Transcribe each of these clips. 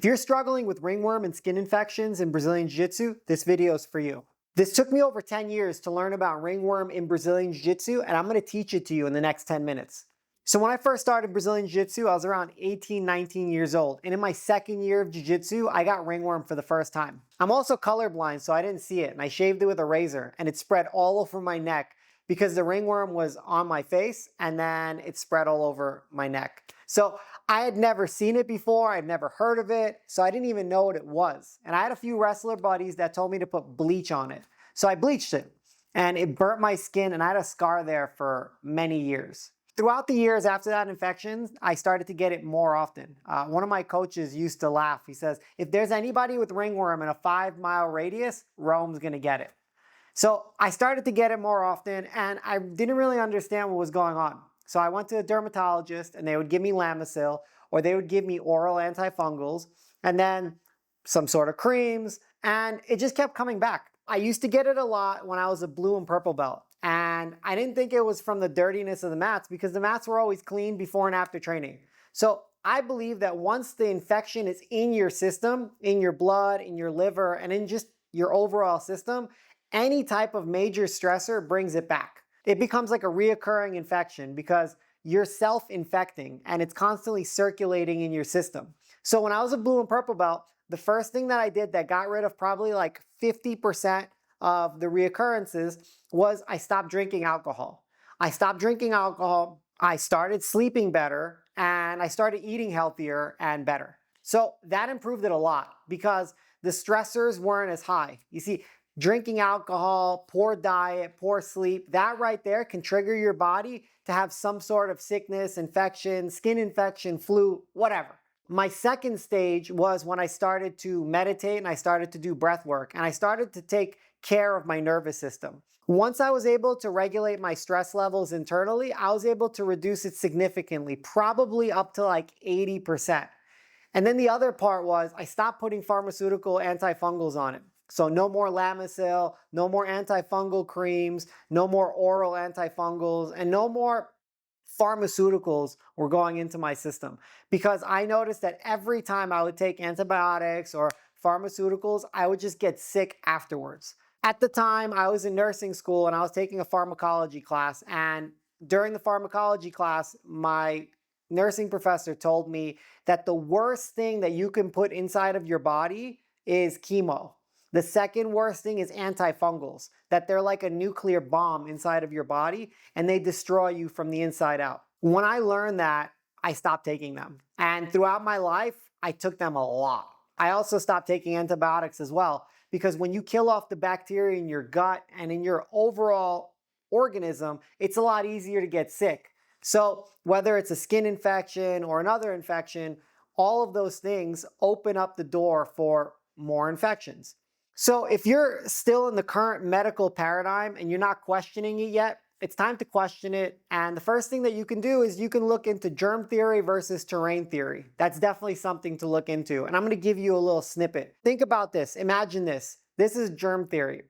If you're struggling with ringworm and skin infections in Brazilian Jiu Jitsu, this video is for you. This took me over 10 years to learn about ringworm in Brazilian Jiu Jitsu, and I'm going to teach it to you in the next 10 minutes. So when I first started Brazilian Jiu Jitsu, I was around 18, 19 years old. And in my second year of Jiu Jitsu, I got ringworm for the first time. I'm also colorblind, so I didn't see it. And I shaved it with a razor, and it spread all over my neck because the ringworm was on my face, and then it spread all over my neck. So I had never seen it before. I'd never heard of it. So I didn't even know what it was. And I had a few wrestler buddies that told me to put bleach on it. So I bleached it, and it burnt my skin, and I had a scar there for many years. Throughout the years after that infection, I started to get it more often. One of my coaches used to laugh. He says, if there's anybody with ringworm in a 5-mile radius, Rome's gonna get it. So I started to get it more often, and I didn't really understand what was going on. So I went to a dermatologist, and they would give me Lamisil, or they would give me oral antifungals, and then some sort of creams, and it just kept coming back. I used to get it a lot when I was a blue and purple belt. And I didn't think it was from the dirtiness of the mats because the mats were always clean before and after training. So I believe that once the infection is in your system, in your blood, in your liver, and in just your overall system, any type of major stressor brings it back. It becomes like a reoccurring infection because you're self-infecting and it's constantly circulating in your system. So when I was a blue and purple belt, the first thing that I did that got rid of probably like 50% of the reoccurrences was I stopped drinking alcohol. I stopped drinking alcohol, I started sleeping better, and I started eating healthier and better. So that improved it a lot because the stressors weren't as high. You see, drinking alcohol, poor diet, poor sleep, that right there can trigger your body to have some sort of sickness, infection, skin infection, flu, whatever. My second stage was when I started to meditate and I started to do breath work and I started to take care of my nervous system. Once I was able to regulate my stress levels internally, I was able to reduce it significantly, probably up to like 80%. And then the other part was I stopped putting pharmaceutical antifungals on it. So no more Lamisil, no more antifungal creams, no more oral antifungals, and no more pharmaceuticals were going into my system because I noticed that every time I would take antibiotics or pharmaceuticals, I would just get sick afterwards. At the time, I was in nursing school and I was taking a pharmacology class, and during the pharmacology class, my nursing professor told me that the worst thing that you can put inside of your body is chemo. The second worst thing is antifungals, that they're like a nuclear bomb inside of your body and they destroy you from the inside out. When I learned that, I stopped taking them. And throughout my life, I took them a lot. I also stopped taking antibiotics as well because when you kill off the bacteria in your gut and in your overall organism, it's a lot easier to get sick. So whether it's a skin infection or another infection, all of those things open up the door for more infections. So if you're still in the current medical paradigm and you're not questioning it yet, it's time to question it. And the first thing that you can do is you can look into germ theory versus terrain theory. That's definitely something to look into. And I'm going to give you a little snippet. Think about this. Imagine this. This is germ theory.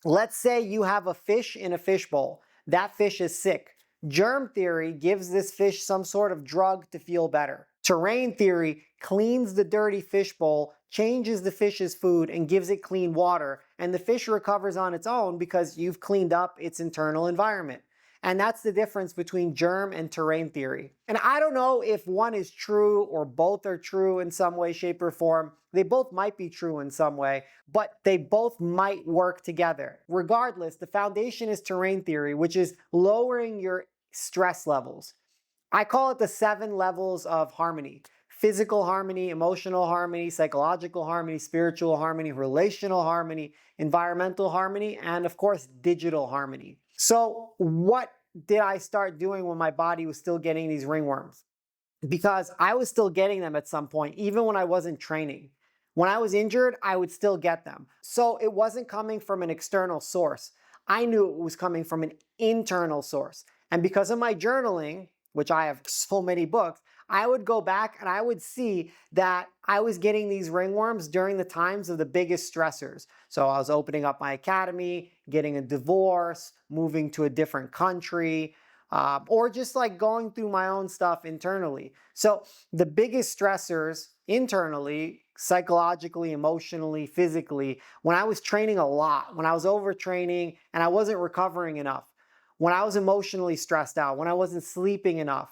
Let's say you have a fish in a fishbowl. That fish is sick. Germ theory gives this fish some sort of drug to feel better. Terrain theory cleans the dirty fishbowl, changes the fish's food, and gives it clean water, and the fish recovers on its own because you've cleaned up its internal environment. And that's the difference between germ and terrain theory. And I don't know if one is true or both are true in some way, shape, or form. They both might be true in some way, but they both might work together. Regardless, the foundation is terrain theory, which is lowering your stress levels. I call it the 7 levels of harmony. Physical harmony, emotional harmony, psychological harmony, spiritual harmony, relational harmony, environmental harmony, and of course, digital harmony. So what did I start doing when my body was still getting these ringworms? Because I was still getting them at some point, even when I wasn't training. When I was injured, I would still get them. So it wasn't coming from an external source. I knew it was coming from an internal source. And because of my journaling, which I have so many books, I would go back and I would see that I was getting these ringworms during the times of the biggest stressors. So I was opening up my academy, getting a divorce, moving to a different country, or just like going through my own stuff internally. So the biggest stressors internally psychologically, emotionally, physically, when I was training a lot, when I was overtraining and I wasn't recovering enough, when I was emotionally stressed out, when I wasn't sleeping enough,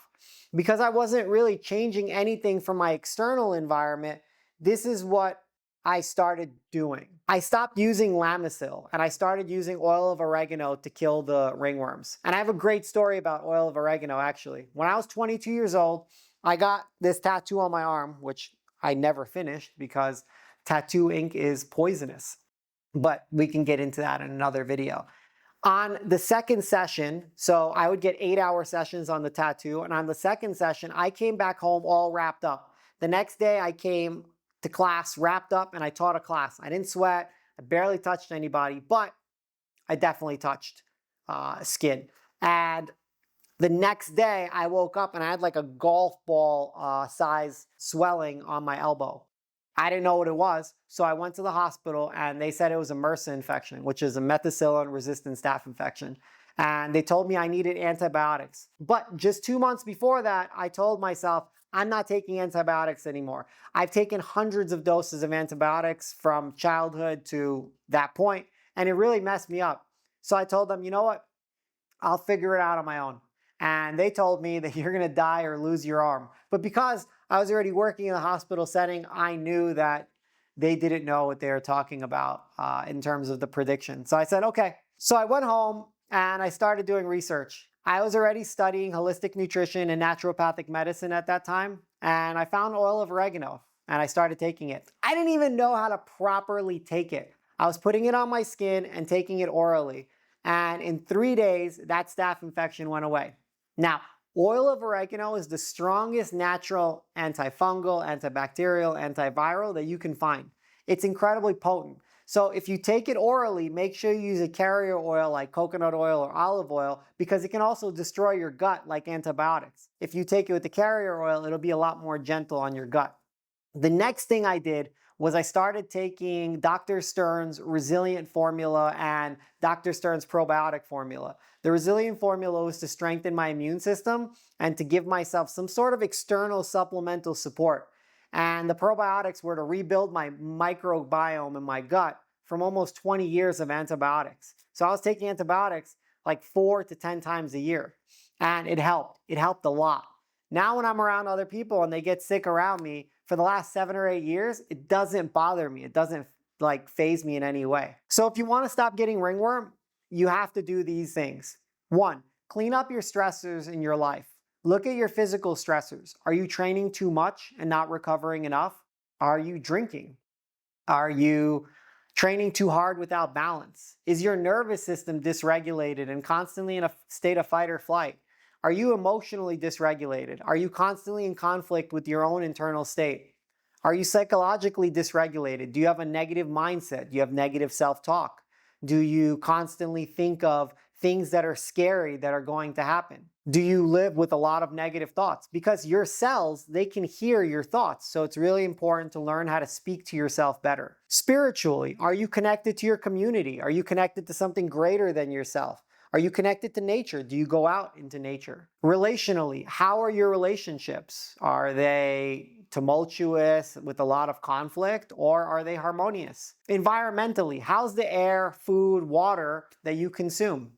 because I wasn't really changing anything from my external environment. This is what I started doing. I stopped using Lamisil and I started using oil of oregano to kill the ringworms. And I have a great story about oil of oregano actually. When I was 22 years old, I got this tattoo on my arm, which I never finished because tattoo ink is poisonous. But we can get into that in another video. On the second session, so I would get 8-hour sessions on the tattoo, and on the second session, I came back home all wrapped up. The next day I came to class wrapped up and I taught a class. I didn't sweat, I barely touched anybody, but I definitely touched skin. And the next day I woke up and I had like a golf ball size swelling on my elbow. I didn't know what it was, so I went to the hospital and they said it was a MRSA infection, which is a methicillin-resistant staph infection. And they told me I needed antibiotics. But just 2 months before that, I told myself, I'm not taking antibiotics anymore. I've taken hundreds of doses of antibiotics from childhood to that point, and it really messed me up. So I told them, you know what? I'll figure it out on my own. And they told me that you're gonna die or lose your arm. But because I was already working in the hospital setting, I knew that they didn't know what they were talking about in terms of the prediction. So I said, okay. So I went home and I started doing research. I was already studying holistic nutrition and naturopathic medicine at that time. And I found oil of oregano and I started taking it. I didn't even know how to properly take it. I was putting it on my skin and taking it orally. And in 3 days, that staph infection went away. Now, oil of oregano is the strongest natural antifungal, antibacterial, antiviral that you can find. It's incredibly potent. So if you take it orally, make sure you use a carrier oil like coconut oil or olive oil because it can also destroy your gut like antibiotics. If you take it with the carrier oil, it'll be a lot more gentle on your gut. The next thing I did was I started taking Dr. Stern's Resilient formula and Dr. Stern's probiotic formula. The Resilient formula was to strengthen my immune system and to give myself some sort of external supplemental support. And the probiotics were to rebuild my microbiome in my gut from almost 20 years of antibiotics. So I was taking antibiotics like 4 to 10 times a year. And it helped. It helped a lot. Now when I'm around other people and they get sick around me, for the last 7 or 8 years, it doesn't bother me. It doesn't like faze me in any way. So if you want to stop getting ringworm, you have to do these things. 1, clean up your stressors in your life. Look at your physical stressors. Are you training too much and not recovering enough? Are you drinking? Are you training too hard without balance? Is your nervous system dysregulated and constantly in a state of fight or flight? Are you emotionally dysregulated? Are you constantly in conflict with your own internal state? Are you psychologically dysregulated? Do you have a negative mindset? Do you have negative self-talk? Do you constantly think of things that are scary that are going to happen? Do you live with a lot of negative thoughts? Because your cells, they can hear your thoughts. So it's really important to learn how to speak to yourself better. Spiritually, are you connected to your community? Are you connected to something greater than yourself? Are you connected to nature? Do you go out into nature? Relationally, how are your relationships? Are they tumultuous with a lot of conflict, or are they harmonious? Environmentally, how's the air, food, water that you consume?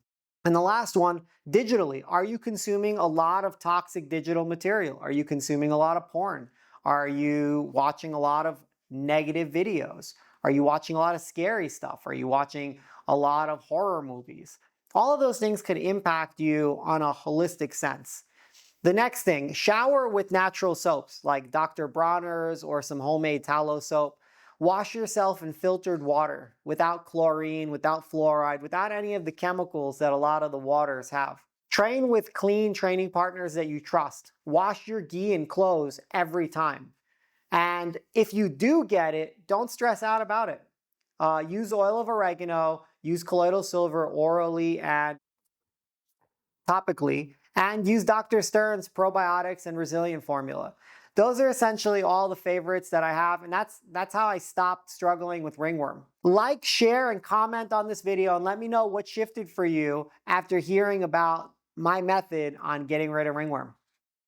And the last one, digitally, are you consuming a lot of toxic digital material? Are you consuming a lot of porn? Are you watching a lot of negative videos? Are you watching a lot of scary stuff? Are you watching a lot of horror movies? All of those things could impact you on a holistic sense. The next thing, shower with natural soaps like Dr. Bronner's or some homemade tallow soap. Wash yourself in filtered water without chlorine, without fluoride, without any of the chemicals that a lot of the waters have. Train with clean training partners that you trust. Wash your gi and clothes every time. And if you do get it, don't stress out about it. Use oil of oregano, use colloidal silver orally and topically, and use Dr. Stern's probiotics and Resilient formula. Those are essentially all the favorites that I have, and that's how I stopped struggling with ringworm. Like, share, and comment on this video and let me know what shifted for you after hearing about my method on getting rid of ringworm.